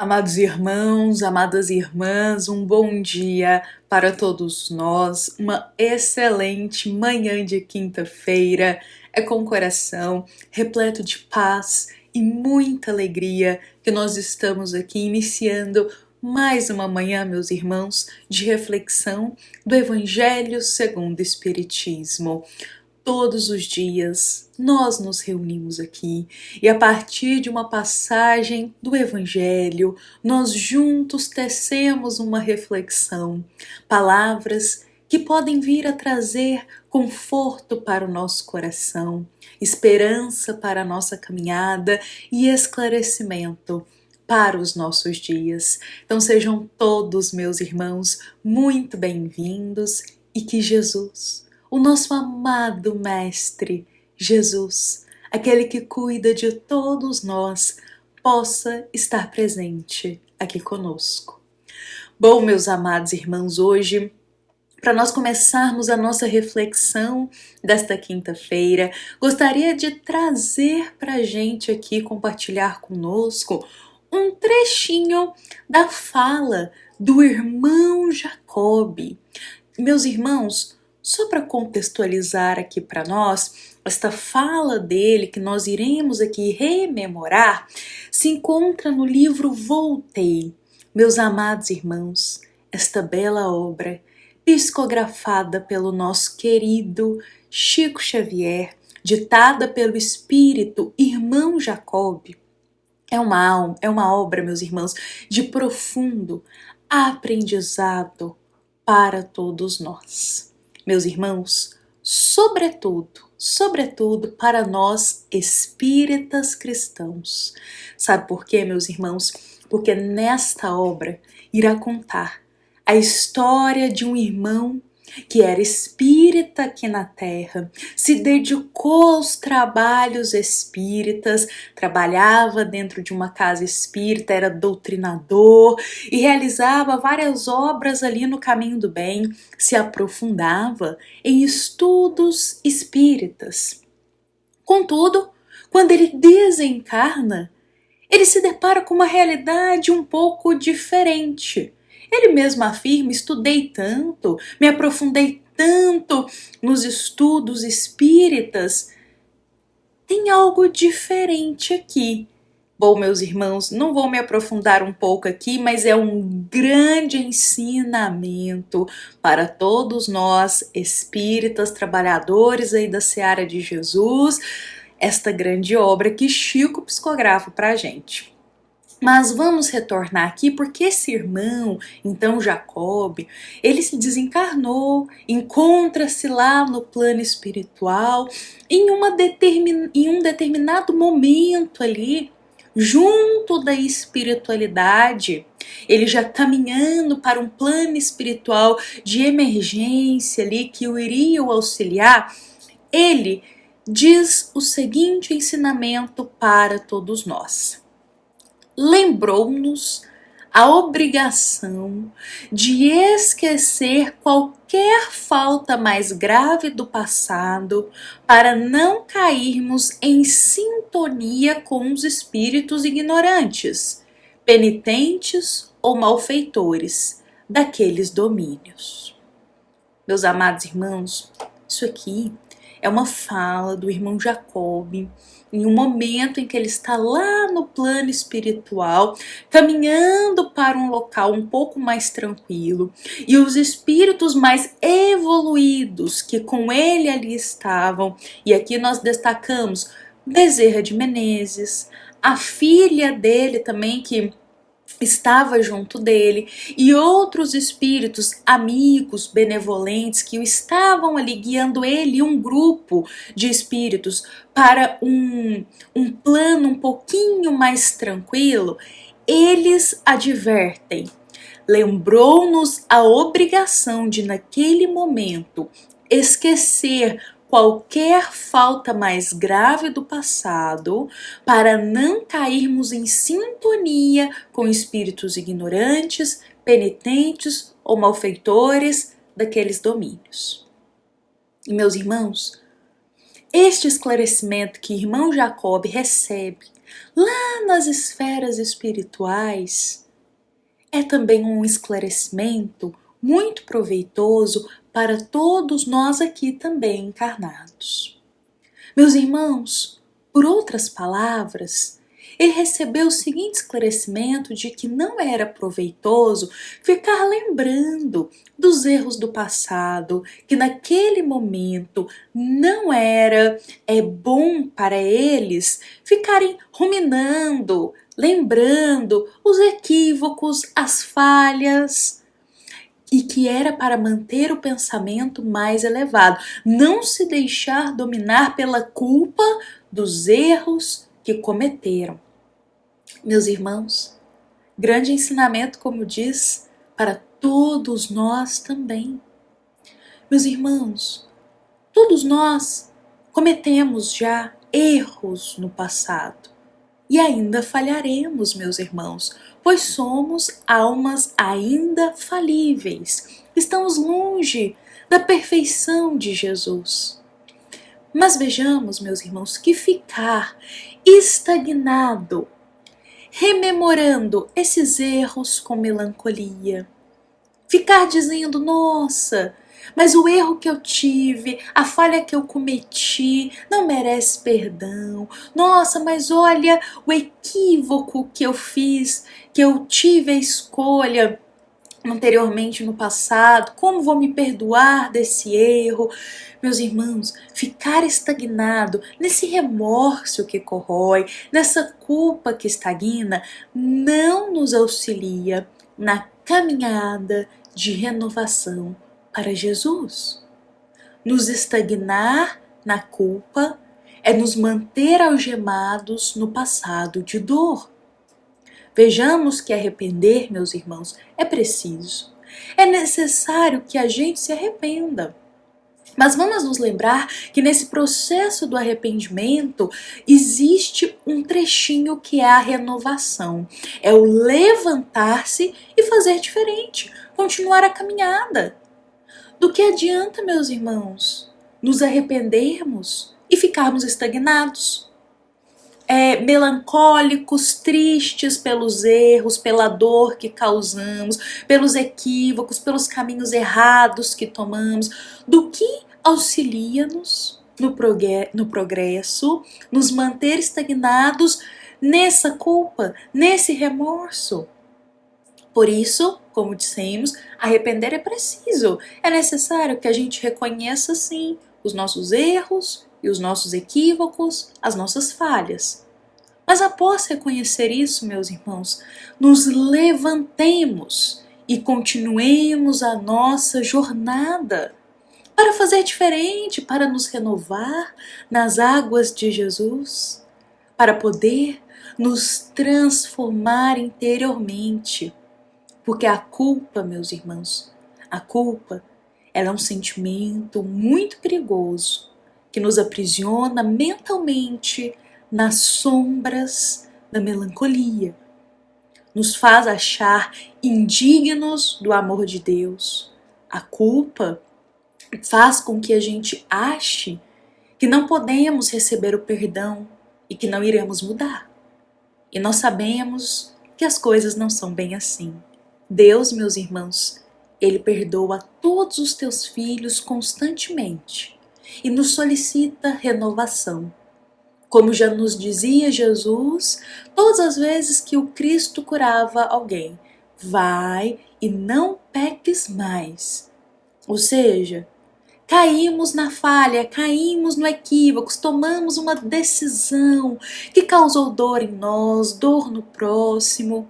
Amados irmãos, amadas irmãs, um bom dia para todos nós, uma excelente manhã de quinta-feira. É com o coração repleto de paz e muita alegria que nós estamos aqui iniciando mais uma manhã, meus irmãos, de reflexão do Evangelho segundo o Espiritismo. Todos os dias nós nos reunimos aqui e a partir de uma passagem do Evangelho, nós juntos tecemos uma reflexão, palavras que podem vir a trazer conforto para o nosso coração, esperança para a nossa caminhada e esclarecimento para os nossos dias. Então sejam todos, meus irmãos, muito bem-vindos e que Jesus, o nosso amado Mestre, Jesus, aquele que cuida de todos nós, possa estar presente aqui conosco. Bom, meus amados irmãos, hoje, para nós começarmos a nossa reflexão desta quinta-feira, gostaria de trazer para a gente aqui, compartilhar conosco, um trechinho da fala do irmão Jacob. Meus irmãos, só para contextualizar aqui para nós, esta fala dele que nós iremos aqui rememorar se encontra no livro Voltei. Meus amados irmãos, esta bela obra, psicografada pelo nosso querido Chico Xavier, ditada pelo espírito irmão Jacob, é uma obra, meus irmãos, de profundo aprendizado para todos nós. Meus irmãos, sobretudo para nós espíritas cristãos. Sabe por quê, meus irmãos? Porque nesta obra irá contar a história de um irmão que era espírita aqui na Terra, se dedicou aos trabalhos espíritas, trabalhava dentro de uma casa espírita, era doutrinador e realizava várias obras ali no caminho do bem, se aprofundava em estudos espíritas. Contudo, quando ele desencarna, ele se depara com uma realidade um pouco diferente. Ele mesmo afirma: estudei tanto, me aprofundei tanto nos estudos espíritas, tem algo diferente aqui. Bom, meus irmãos, não vou me aprofundar um pouco aqui, mas é um grande ensinamento para todos nós espíritas, trabalhadores aí da seara de Jesus, esta grande obra que Chico psicografa para a gente. Mas vamos retornar aqui porque esse irmão, então Jacob, ele se desencarnou, encontra-se lá no plano espiritual, em um determinado momento ali, junto da espiritualidade, ele já caminhando para um plano espiritual de emergência ali que o iria auxiliar, ele diz o seguinte ensinamento para todos nós. Lembrou-nos a obrigação de esquecer qualquer falta mais grave do passado para não cairmos em sintonia com os espíritos ignorantes, penitentes ou malfeitores daqueles domínios. Meus amados irmãos, isso aqui é uma fala do irmão Jacob, em um momento em que ele está lá no plano espiritual, caminhando para um local um pouco mais tranquilo, e os espíritos mais evoluídos que com ele ali estavam, e aqui nós destacamos Bezerra de Menezes, a filha dele também que estava junto dele, e outros espíritos amigos, benevolentes, que estavam ali guiando ele e um grupo de espíritos para um plano um pouquinho mais tranquilo, eles advertem. Lembrou-nos a obrigação de, naquele momento, esquecer qualquer falta mais grave do passado para não cairmos em sintonia com espíritos ignorantes, penitentes ou malfeitores daqueles domínios. E meus irmãos, este esclarecimento que irmão Jacob recebe Lá nas esferas espirituais, é também um esclarecimento muito proveitoso para todos nós aqui também encarnados. Meus irmãos, por outras palavras, ele recebeu o seguinte esclarecimento de que não era proveitoso ficar lembrando dos erros do passado, que naquele momento não era bom para eles ficarem ruminando, lembrando os equívocos, as falhas, e que era para manter o pensamento mais elevado, não se deixar dominar pela culpa dos erros que cometeram. Meus irmãos, grande ensinamento, como diz, para todos nós também. Meus irmãos, todos nós cometemos já erros no passado e ainda falharemos, meus irmãos, pois somos almas ainda falíveis. Estamos longe da perfeição de Jesus. Mas vejamos, meus irmãos, que ficar estagnado, rememorando esses erros com melancolia, ficar dizendo, nossa, mas o erro que eu tive, a falha que eu cometi, não merece perdão. Nossa, mas olha o equívoco que eu fiz, que eu tive a escolha anteriormente no passado, como vou me perdoar desse erro? Meus irmãos, ficar estagnado nesse remorso que corrói, nessa culpa que estagna, não nos auxilia na caminhada de renovação para Jesus. Nos estagnar na culpa é nos manter algemados no passado de dor. Vejamos que arrepender, meus irmãos, é preciso. É necessário que a gente se arrependa. Mas vamos nos lembrar que nesse processo do arrependimento existe um trechinho que é a renovação. É o levantar-se e fazer diferente, continuar a caminhada. Do que adianta, meus irmãos, nos arrependermos e ficarmos estagnados? Melancólicos, tristes pelos erros, pela dor que causamos, pelos equívocos, pelos caminhos errados que tomamos, do que auxilia-nos no progresso, nos manter estagnados nessa culpa, nesse remorso. Por isso, como dissemos, arrepender é preciso. É necessário que a gente reconheça, sim, os nossos erros e os nossos equívocos, as nossas falhas. Mas após reconhecer isso, meus irmãos, nos levantemos e continuemos a nossa jornada para fazer diferente, para nos renovar nas águas de Jesus, para poder nos transformar interiormente. Porque a culpa, meus irmãos, a culpa, ela é um sentimento muito perigoso que nos aprisiona mentalmente nas sombras da melancolia, nos faz achar indignos do amor de Deus. A culpa faz com que a gente ache que não podemos receber o perdão e que não iremos mudar. E nós sabemos que as coisas não são bem assim. Deus, meus irmãos, Ele perdoa todos os teus filhos constantemente e nos solicita renovação. Como já nos dizia Jesus, todas as vezes que o Cristo curava alguém, vai e não peques mais. Ou seja, caímos na falha, caímos no equívoco, tomamos uma decisão que causou dor em nós, dor no próximo.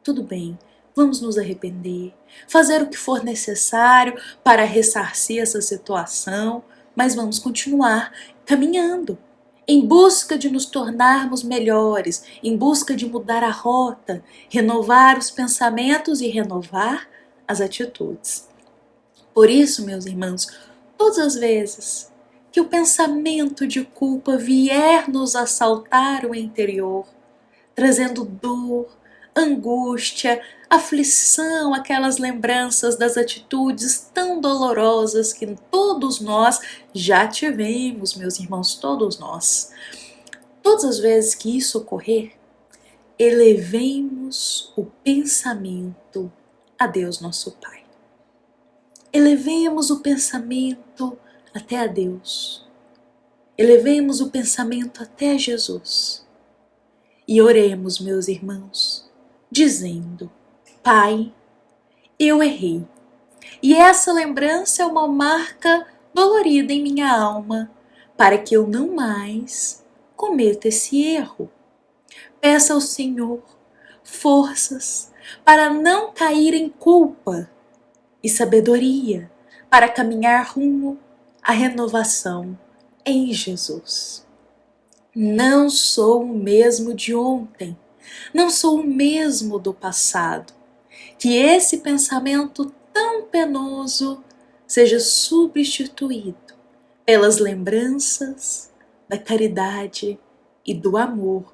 Tudo bem, vamos nos arrepender, fazer o que for necessário para ressarcir essa situação, mas vamos continuar caminhando, em busca de nos tornarmos melhores, em busca de mudar a rota, renovar os pensamentos e renovar as atitudes. Por isso, meus irmãos, todas as vezes que o pensamento de culpa vier nos assaltar o interior, trazendo dor, angústia, aflição, aquelas lembranças das atitudes tão dolorosas que todos nós já tivemos, meus irmãos, todos nós. Todas as vezes que isso ocorrer, elevemos o pensamento a Deus nosso Pai. Elevemos o pensamento até a Deus. Elevemos o pensamento até Jesus. E oremos, meus irmãos, dizendo: Pai, eu errei. E essa lembrança é uma marca dolorida em minha alma, para que eu não mais cometa esse erro. Peça ao Senhor forças para não cair em culpa e sabedoria para caminhar rumo à renovação em Jesus. Não sou o mesmo de ontem, não sou o mesmo do passado. Que esse pensamento tão penoso seja substituído pelas lembranças da caridade e do amor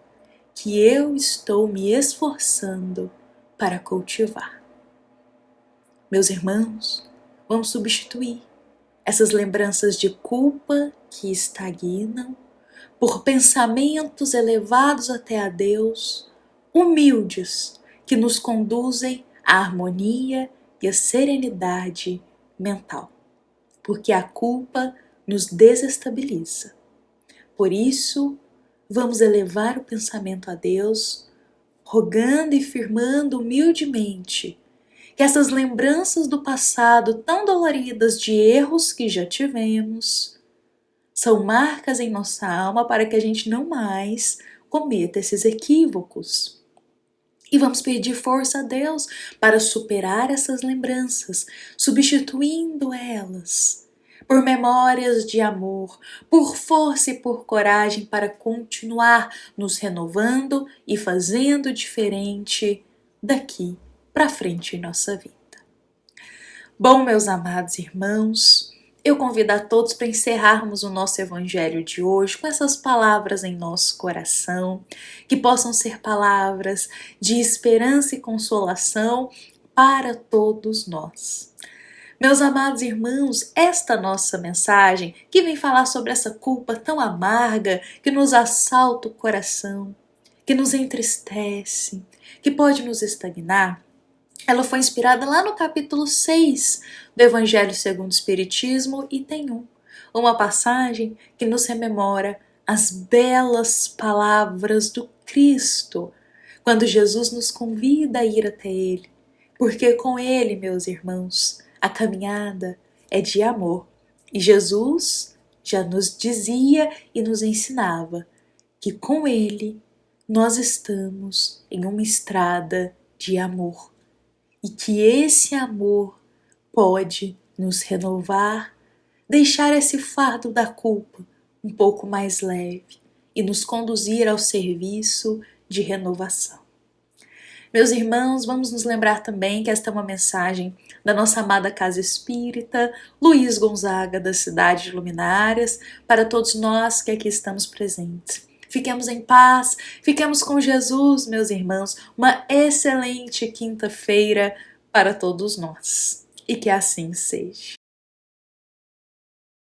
que eu estou me esforçando para cultivar. Meus irmãos, vamos substituir essas lembranças de culpa que estagnam por pensamentos elevados até a Deus, humildes, que nos conduzem à harmonia e à serenidade mental, porque a culpa nos desestabiliza. Por isso, vamos elevar o pensamento a Deus, rogando e firmando humildemente que essas lembranças do passado tão doloridas de erros que já tivemos são marcas em nossa alma para que a gente não mais cometa esses equívocos. E vamos pedir força a Deus para superar essas lembranças, substituindo elas por memórias de amor, por força e por coragem para continuar nos renovando e fazendo diferente daqui para frente em nossa vida. Bom, meus amados irmãos, eu convido a todos para encerrarmos o nosso evangelho de hoje com essas palavras em nosso coração, que possam ser palavras de esperança e consolação para todos nós. Meus amados irmãos, esta nossa mensagem, que vem falar sobre essa culpa tão amarga que nos assalta o coração, que nos entristece, que pode nos estagnar, ela foi inspirada lá no capítulo 6 do Evangelho segundo o Espiritismo, item 1, uma passagem que nos rememora as belas palavras do Cristo, quando Jesus nos convida a ir até Ele, porque com Ele, meus irmãos, a caminhada é de amor. E Jesus já nos dizia e nos ensinava que com Ele nós estamos em uma estrada de amor. E que esse amor pode nos renovar, deixar esse fardo da culpa um pouco mais leve e nos conduzir ao serviço de renovação. Meus irmãos, vamos nos lembrar também que esta é uma mensagem da nossa amada Casa Espírita Luiz Gonzaga, da cidade de Luminárias, para todos nós que aqui estamos presentes. Fiquemos em paz, fiquemos com Jesus, meus irmãos. Uma excelente quinta-feira para todos nós. E que assim seja.